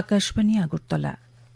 আকাশবাণী আগরতলা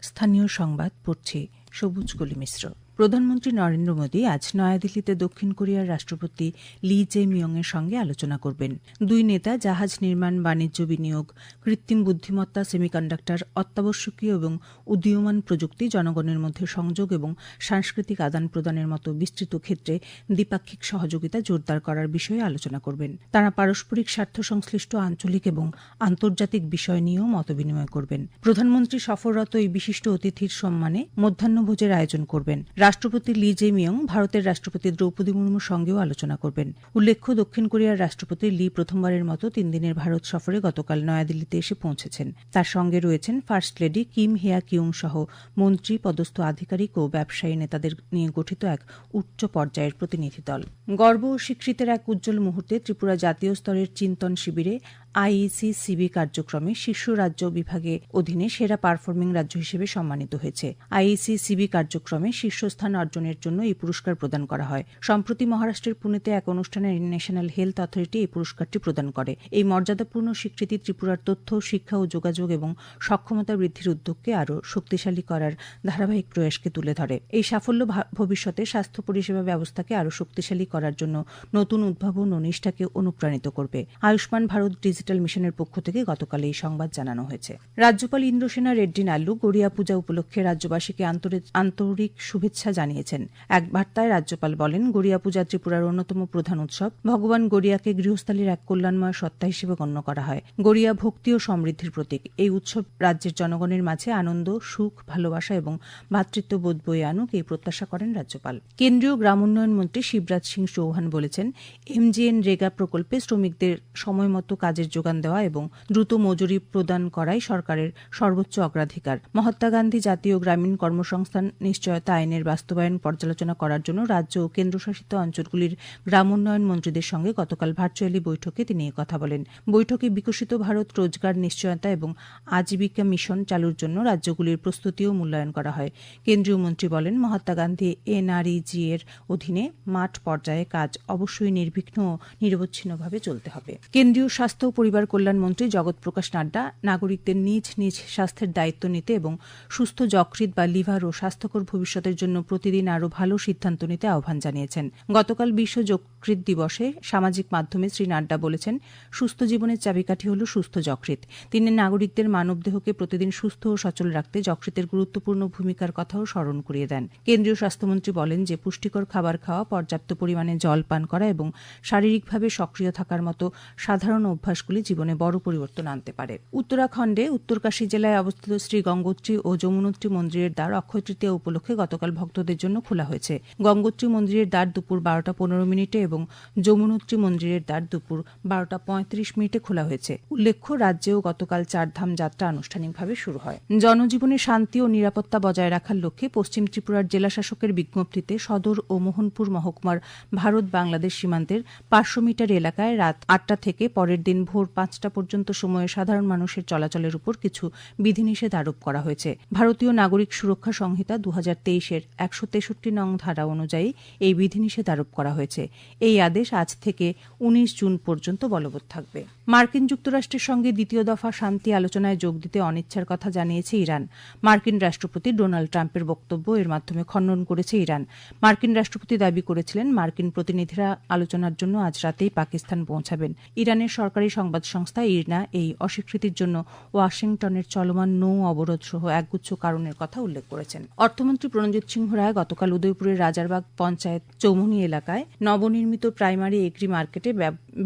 স্থানীয় সংবাদ পড়ছি সবুজ কলি মিশ্র। প্রধানমন্ত্রী নরেন্দ্র মোদী আজ নয়াদিল্লিতে দক্ষিণ কোরিয়ার রাষ্ট্রপতি লি জে মিয়ং এর সঙ্গে আলোচনা করবেন। দুই নেতা জাহাজ নির্মাণ, বাণিজ্য, বিনিয়োগ, কৃত্রিম বুদ্ধিমত্তা, সেমিকন্ডাক্টর, অত্যাবশ্যকীয় এবং উদীয়মান প্রযুক্তি, জনগণের মধ্যে সংযোগ এবং সাংস্কৃতিক আদান প্রদানের মতো বিস্তৃত ক্ষেত্রে দ্বিপাক্ষিক সহযোগিতা জোরদার করার বিষয়ে আলোচনা করবেন। তাঁরা পারস্পরিক স্বার্থ সংশ্লিষ্ট আঞ্চলিক এবং আন্তর্জাতিক বিষয় নিয়েও মতবিনিময় করবেন। প্রধানমন্ত্রী সফররত এই বিশিষ্ট অতিথির সম্মানে মধ্যাহ্নভোজের আয়োজন করবেন। রাষ্ট্রপতি লি জে মিয়ং ভারতের রাষ্ট্রপতি দ্রৌপদী মুর্মুর সঙ্গেও আলোচনা করবেন। উল্লেখ্য, দক্ষিণ কোরিয়ার রাষ্ট্রপতি লি প্রথমবারের মতো 3 দিনের ভারত সফরে গতকাল নয়াদিল্লিতে এসে পৌঁছেছেন। তার সঙ্গে রয়েছেন ফার্স্ট লেডি কিম হেয়া কিউং সহ মন্ত্রী, পদস্থ আধিকারিক ও ব্যবসায়ী নেতাদের নিয়ে গঠিত এক উচ্চ পর্যায়ের প্রতিনিধি দল। গর্ব ও স্বীকৃতির এক উজ্জ্বল মুহূর্তে ত্রিপুরা জাতীয় স্তরের চিন্তন শিবিরে আইইসি-সিবি কার্যক্রমে শীর্ষ রাজ্য বিভাগে অধীনে সেরা পারফর্মিং রাজ্য হিসেবে সম্মানিত হয়েছে। আইইসি-সিবি কার্যক্রমে শীর্ষস্থান অর্জনের জন্য এই পুরস্কার প্রদান করা হয়। সম্প্রতি মহারাষ্ট্রের পুনেতে এক অনুষ্ঠানে ন্যাশনাল হেলথ অথরিটি এই পুরস্কারটি প্রদান করে। এই মর্যাদাপূর্ণ স্বীকৃতি ত্রিপুরার তথ্য, শিক্ষা ও যোগাযোগ এবং সক্ষমতা বৃদ্ধির উদ্যোগকে আরও শক্তিশালী করার ধারাবাহিক প্রয়াসকে তুলে ধরে। এই সাফল্য ভবিষ্যতে স্বাস্থ্য পরিষেবা ব্যবস্থাকে আরও শক্তিশালী করার জন্য নতুন উদ্ভাবন ও নিষ্ঠাকে অনুপ্রাণিত করবে। আয়ুষ্মান ভারত ডিজিটাল মিশনের পক্ষ থেকে গতকাল এই সংবাদ জানানো হয়েছে। রাজ্যপাল ইন্দ্রসেনা রেড্ডি নাল্লু গড়িয়া পূজা উপলক্ষে রাজ্যবাসীকে আন্তরিক শুভেচ্ছা জানিয়েছেন। এক বার্তায় রাজ্যপাল বলেন, গড়িয়া পূজা ত্রিপুরার অন্যতম প্রধান উৎসব। ভগবান গড়িয়াকে গৃহস্থালীর এক কল্যাণময় সত্তা হিসেবে গণ্য করা হয়। গড়িয়া ভক্তি ও সমৃদ্ধির প্রতীক। এই উৎসব রাজ্যের জনগণের মাঝে আনন্দ, সুখ, ভালোবাসা এবং ভ্রাতৃত্ববোধ বয়ে আনুক, এই প্রত্যাশা করেন রাজ্যপাল। কেন্দ্রীয় গ্রাম উন্নয়ন মন্ত্রী শিবরাজ সিং চৌহান বলেছেন, এমজিএন রেগা প্রকল্পে শ্রমিকদের সময়মতো কাজের যোগান দেওয়া এবং দ্রুত মজুরি প্রদান করাই সরকারের সর্বোচ্চ অগ্রাধিকার। মহাত্মা গান্ধী জাতীয় গ্রামীণ কর্মসংস্থান নিশ্চয়তা আইনের বাস্তবায়ন পর্যালোচনা করার জন্য রাজ্য ও কেন্দ্রশাসিত অঞ্চলগুলির গ্রাম উন্নয়ন মন্ত্রীদের সঙ্গে গতকাল ভার্চুয়ালি বৈঠকে তিনি কথা বলেন। বৈঠকে বিকশিত ভারত রোজগার নিশ্চয়তা এবং আজীবিকা মিশন চালুর জন্য রাজ্যগুলির প্রস্তুতিও মূল্যায়ন করা হয়। কেন্দ্রীয় মন্ত্রী বলেন, মহাত্মা গান্ধী এনআরইজি এর অধীনে মাঠ পর্যায়ে কাজ অবশ্যই নির্বিঘ্ন ও নিরবচ্ছিন্নভাবে চলতে হবে। কেন্দ্রীয় স্বাস্থ্য ও পরিবার কল্যাণ মন্ত্রী জগৎ প্রকাশ নাড্ডা নাগরিকদের নিজ নিজ স্বাস্থ্যের দায়িত্ব নিতে এবং সুস্থ যকৃৎ বা লিভার ও স্বাস্থ্যকর ভবিষ্যতের জন্য প্রতিদিন আরও ভালো সিদ্ধান্ত নিতে আহ্বান জানিয়েছেন। গতকাল বিশ্ব যকৃৎ দিবসে সামাজিক মাধ্যমে শ্রী নাড্ডা বলেছেন, সুস্থ জীবনের চাবিকাঠি হল সুস্থ যকৃৎ। তিনি নাগরিকদের মানবদেহকে প্রতিদিন সুস্থ ও সচল রাখতে যকৃতের গুরুত্বপূর্ণ ভূমিকার কথাও স্মরণ করিয়ে দেন। কেন্দ্রীয় স্বাস্থ্যমন্ত্রী বলেন যে পুষ্টিকর খাবার খাওয়া, পর্যাপ্ত পরিমাণে জল পান করা এবং শারীরিকভাবে সক্রিয় থাকার মতো সাধারণ অভ্যাসগুলি জীবনে বড় পরিবর্তন আনতে পারে। উত্তরাখণ্ডে উত্তরকাশী জেলায় অবস্থিত শ্রী গঙ্গোত্রী ও যমুনোত্রী মন্দিরের দ্বার অক্ষয় তৃতীয়া উপলক্ষে গতকাল ভক্তদের জন্য খোলা হয়েছে। গঙ্গোত্রী মন্দিরের দ্বার দুপুর 12:15 এবং যমুনোত্রী মন্দিরের দ্বার দুপুর 12:35 খোলা হয়েছে। উল্লেখ্য, রাজ্যেও গতকাল 4 ধাম যাত্রা আনুষ্ঠানিকভাবে শুরু হয়। জনজীবনে শান্তি ও নিরাপত্তা বজায় রাখার লক্ষ্যে পশ্চিম ত্রিপুরার জেলাশাসকের বিজ্ঞপ্তিতে সদর ও মোহনপুর মহকুমার ভারত বাংলাদেশ সীমান্তের 500 মিটার এলাকায় রাত 8টা থেকে পরের দিন ভোর 5টা পর্যন্ত সময়ে সাধারণ মানুষের চলাচলের উপর কিছু বিধিনিষেধ আরোপ করা হয়েছে। ভারতীয় নাগরিক সুরক্ষা সংহিতা 2023-এর 163 নং ধারা অনুযায়ী এই বিধিনিষেধ আরোপ করা হয়েছে। এই আদেশ আজ থেকে 19 জুন পর্যন্ত বলবৎ থাকবে। মার্কিন যুক্তরাষ্ট্রের সঙ্গে দ্বিতীয় দফা শান্তি আলোচনায় যোগ দিতে অনিচ্ছার কথা জানিয়েছে ইরান। মার্কিন রাষ্ট্রপতি ডোনাল্ড ট্রাম্পের বক্তব্য এর মাধ্যমে খণ্ডন করেছে ইরান। মার্কিন রাষ্ট্রপতি দাবি করেছিলেন, মার্কিন প্রতিনিধিরা আলোচনার জন্য আজ রাতেই পাকিস্তান পৌঁছাবেন। ইরানের সরকারি সংবাদ সংস্থা ইরনা এই অস্বীকৃতির জন্য ওয়াশিংটনের চলমান নৌ অবরোধ সহ একগুচ্ছ কারণের কথা উল্লেখ করেছেন। অর্থমন্ত্রী প্রণজিৎ সিংহ রায় গতকাল উদয়পুরের রাজারবাগ পঞ্চায়েত চৌমুহনী এলাকায় নবনির্মিত প্রাইমারি এগ্রি মার্কেটে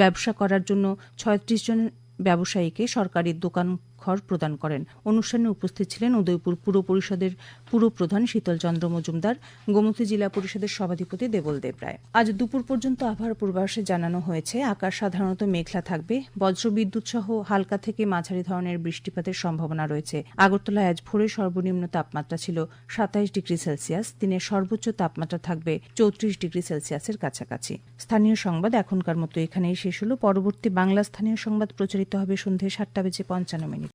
ব্যবসা করার জন্য 36 জন ব্যবসায়ীকে সরকারি দোকান ঘর প্রদান করেন। অনুষ্ঠানে উপস্থিত ছিলেন উদয়পুর পুর পরিষদের পুরপ্রধান শীতল চন্দ্র মজুমদার, গোমতী জেলা পরিষদের সভাধিপতি দেবল দেব রায়। আজ দুপুর পর্যন্ত আবহাওয়ার পূর্বাভাসে জানানো হয়েছে, আকাশ সাধারণত মেঘলা থাকবে। বজ্রবিদ্যুৎ সহ হালকা থেকে মাঝারি ধরনের বৃষ্টিপাতের সম্ভাবনা রয়েছে। আগরতলায় আজ ভোরে সর্বনিম্ন তাপমাত্রা ছিল 27 ডিগ্রি সেলসিয়াস। দিনের সর্বোচ্চ তাপমাত্রা থাকবে 34 ডিগ্রি সেলসিয়াসের কাছাকাছি। স্থানীয় সংবাদ এখনকার মতো এখানেই শেষ হল। পরবর্তী বাংলা স্থানীয় সংবাদ প্রচারিত হবে সন্ধ্যে 7টা বেজে 55 মিনিট।